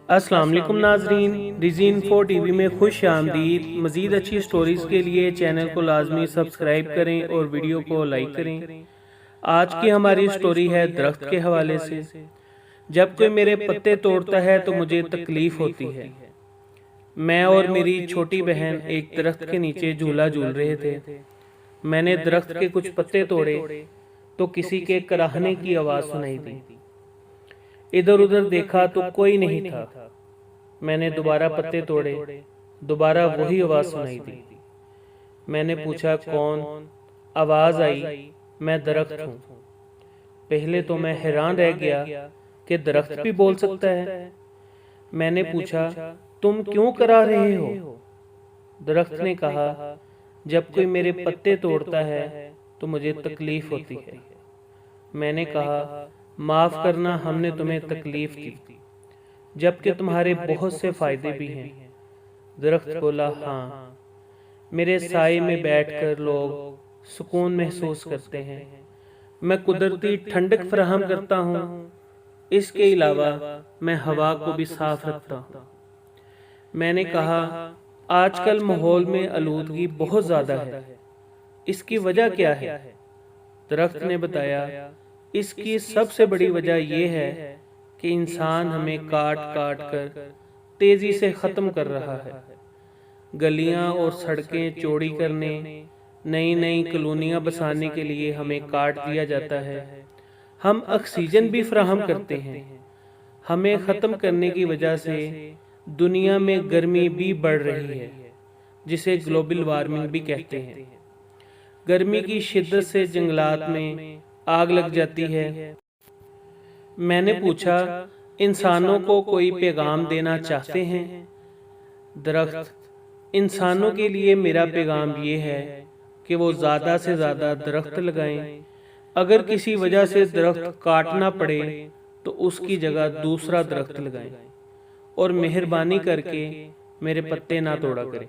السلام علیکم ناظرین، ریزین 4 ٹی وی میں خوش آمدید۔ مزید اچھی سٹوریز کے لیے چینل کو لازمی سبسکرائب کریں اور ویڈیو کو لائک کریں۔ آج کی ہماری سٹوری ہے درخت کے حوالے سے۔ جب کوئی میرے پتے توڑتا ہے تو مجھے تکلیف ہوتی ہے۔ میں اور میری چھوٹی بہن ایک درخت کے نیچے جھولا جھول رہے تھے۔ میں نے درخت کے کچھ پتے توڑے تو کسی کے کراہنے کی آواز سنائی دی۔ ادھر ادھر دیکھا تو کوئی نہیں تھا۔ میں نے دوبارہ پتے توڑے، دوبارہ وہی آواز سنائی دی۔ میں نے پوچھا کون؟ آواز آئی، میں درخت ہوں۔ پہلے تو میں حیران رہ گیا کہ درخت بھی بول سکتا ہے۔ میں نے پوچھا تم کیوں کرا رہے ہو؟ درخت نے کہا جب کوئی میرے پتے توڑتا ہے تو مجھے تکلیف ہوتی ہے۔ میں نے کہا معاف کرنا، ہم نے تمہیں تکلیف دی جبکہ تمہارے بہت سے فائدے بھی ہیں۔ درخت بولا ہاں، میرے سائے میں بیٹھ کر لوگ سکون محسوس کرتے ہیں، میں قدرتی ٹھنڈک فراہم کرتا ہوں، اس کے علاوہ میں ہوا کو بھی صاف رکھتا ہوں۔ میں نے کہا آج کل ماحول میں آلودگی بہت زیادہ ہے، اس کی وجہ کیا ہے؟ درخت نے بتایا اس کی سب سے بڑی وجہ یہ ہے کہ انسان ہمیں کاٹ کاٹ کر تیزی سے ختم کر رہا ہے۔ گلیاں اور سڑکیں چوڑی کرنے، نئی نئی کالونیاں بسانے کے لیے ہمیں کاٹ دیا جاتا ہے۔ ہم آکسیجن بھی فراہم کرتے ہیں۔ ہمیں ختم کرنے کی وجہ سے دنیا میں گرمی بھی بڑھ رہی ہے، جسے گلوبل وارمنگ بھی کہتے ہیں۔ گرمی کی شدت سے جنگلات میں آگ لگ جاتی ہے۔ میں نے پوچھا انسانوں کو کوئی پیغام دینا چاہتے ہیں؟ درخت انسانوں کے لیے میرا پیغام یہ ہے کہ وہ زیادہ سے زیادہ درخت لگائیں۔ اگر کسی وجہ سے درخت کاٹنا پڑے تو اس کی جگہ دوسرا درخت لگائیں، اور مہربانی کر کے میرے پتے نہ توڑا کریں۔